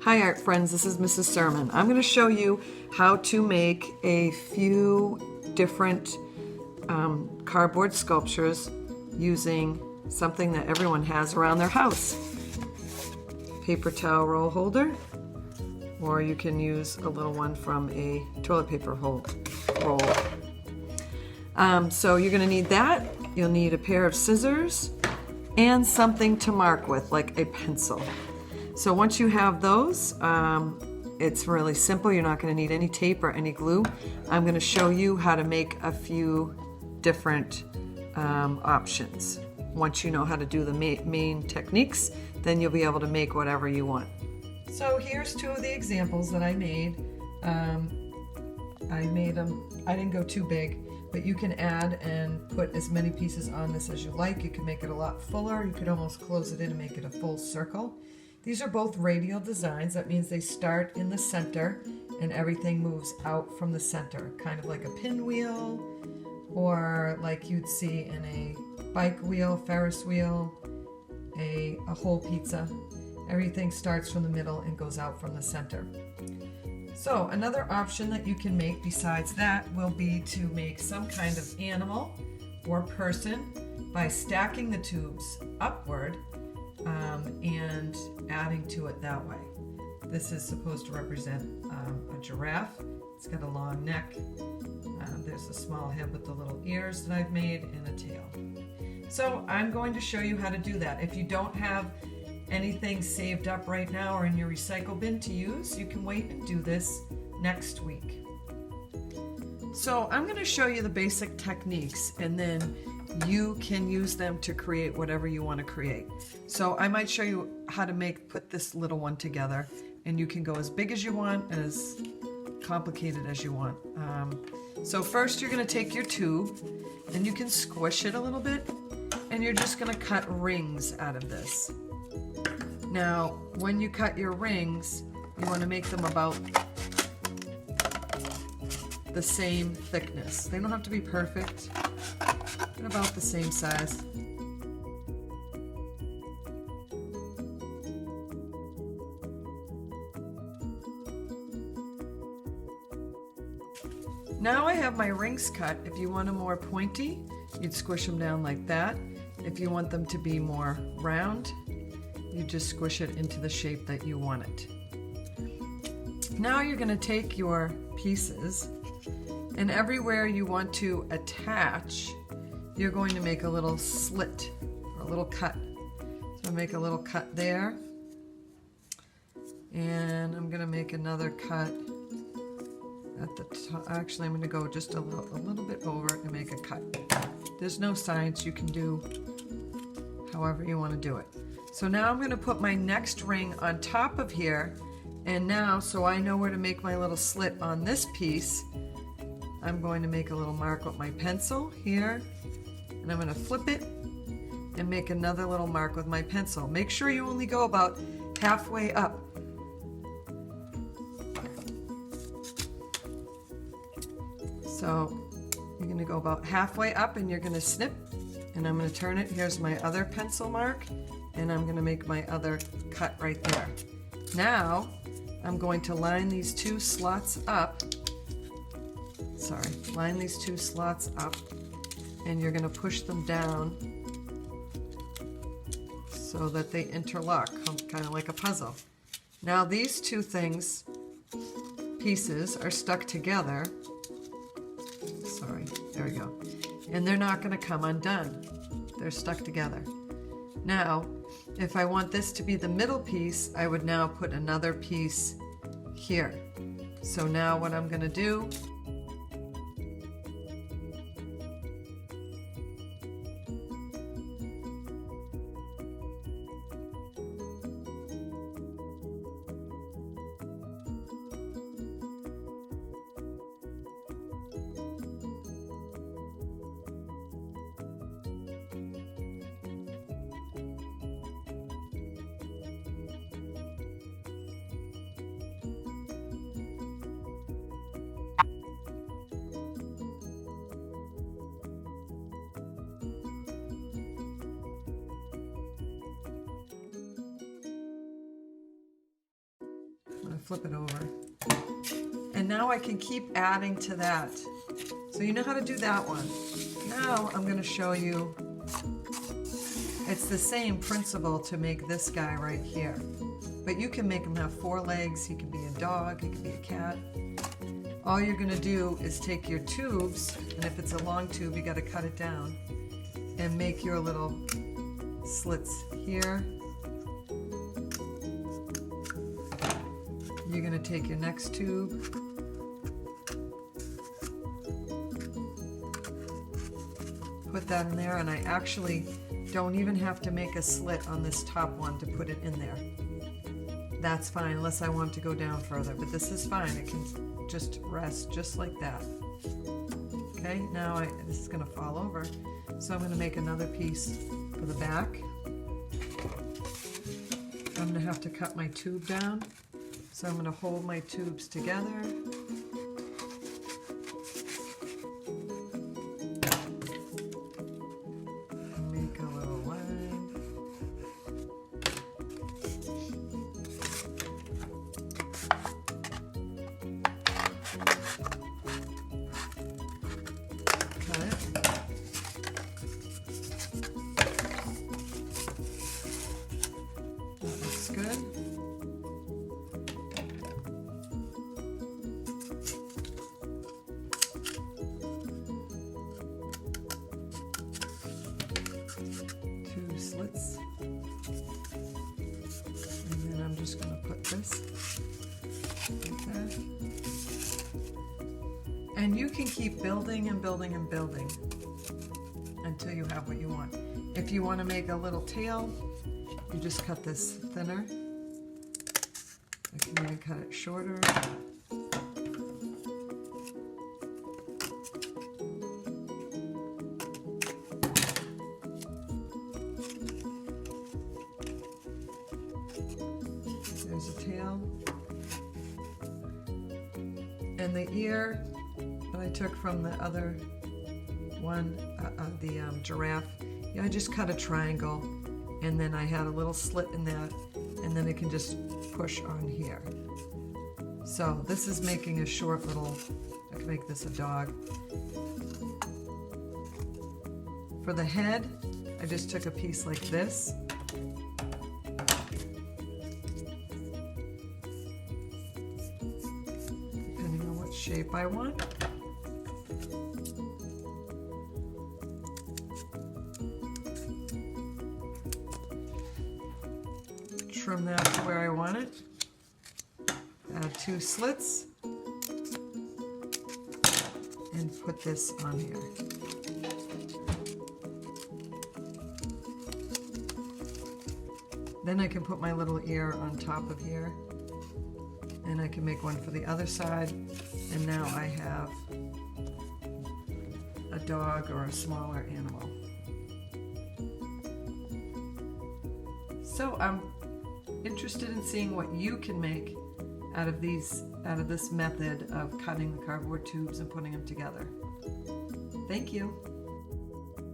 Hi art friends, this is Mrs. Sermon. I'm going to show you how to make a few different cardboard sculptures using something that everyone has around their house. Paper towel roll holder, or you can use a little one from a toilet paper roll. So you're going to need that. You'll need a pair of scissors and something to mark with, like a pencil. So once you have those, it's really simple. You're not going to need any tape or any glue. I'm going to show you how to make a few different options. Once you know how to do the main techniques, then you'll be able to make whatever you want. So here's two of the examples that I made. I made them, I didn't go too big, but you can add and put as many pieces on this as you like. You can make it a lot fuller. You could almost close it in and make it a full circle. These are both radial designs. That means they start in the center and everything moves out from the center, kind of like a pinwheel, or like you'd see in a bike wheel, Ferris wheel, a whole pizza. Everything starts from the middle and goes out from the center. So another option that you can make besides that will be to make some kind of animal or person by stacking the tubes upward and adding to it that way. This is supposed to represent a giraffe. It's got a long neck. There's a small head with the little ears that I've made and a tail. So I'm going to show you how to do that. If you don't have anything saved up right now or in your recycle bin to use, you can wait and do this next week. So I'm going to show you the basic techniques, and then you can use them to create whatever you want to create. So I might show you how to put this little one together, and you can go as big as you want and as complicated as you want. So first you're going to take your tube and you can squish it a little bit, and you're just going to cut rings out of this. Now when you cut your rings, you want to make them about the same thickness. They don't have to be perfect, but about the same size. Now I have my rings cut. If you want them more pointy, you'd squish them down like that. If you want them to be more round, you just squish it into the shape that you want it. Now you're going to take your pieces, and everywhere you want to attach, you're going to make a little slit or a little cut. So make a little cut there, and I'm going to make another cut at the top. Actually, I'm going to go just a little bit over and make a cut. There's no science. You can do however you want to do it. So now I'm going to put my next ring on top of here, and now so I know where to make my little slit on this piece, I'm going to make a little mark with my pencil here, and I'm going to flip it and make another little mark with my pencil. Make sure you only go about halfway up. So you're going to go about halfway up and you're going to snip, and I'm going to turn it. Here's my other pencil mark, and I'm going to make my other cut right there. Now I'm going to line these two slots up. Line these two slots up, and you're going to push them down so that they interlock, kind of like a puzzle. Now these two pieces are stuck together. There we go. And they're not going to come undone. They're stuck together. Now, if I want this to be the middle piece, I would now put another piece here. So now what I'm going to do, going to flip it over. And now I can keep adding to that. So you know how to do that one. Now I'm going to show you, it's the same principle to make this guy right here. But you can make him have 4 legs, he can be a dog, he can be a cat. All you're going to do is take your tubes, and if it's a long tube, you got to cut it down, and make your little slits here. You're going to take your next tube, put that in there, and I actually don't even have to make a slit on this top one to put it in there. That's fine, unless I want to go down further, but this is fine. It can just rest just like that. Okay, now this is going to fall over, so I'm going to make another piece for the back. I'm going to have to cut my tube down, so I'm going to hold my tubes together. Make a little line. Cut it. That looks good. Slits, and then I'm just going to put this like that, and you can keep building and building and building until you have what you want. If you want to make a little tail, you just cut this thinner. I can even cut it shorter. There's a tail. And the ear that I took from the other one, the giraffe, I just cut a triangle, and then I had a little slit in that, and then it can just push on here. So this is making a short little, I can make this a dog. For the head, I just took a piece like this. Shape I want. Trim that to where I want it. Add 2 slits and put this on here. Then I can put my little ear on top of here, and I can make one for the other side. And now I have a dog or a smaller animal. So I'm interested in seeing what you can make out of this method of cutting the cardboard tubes and putting them together. Thank you.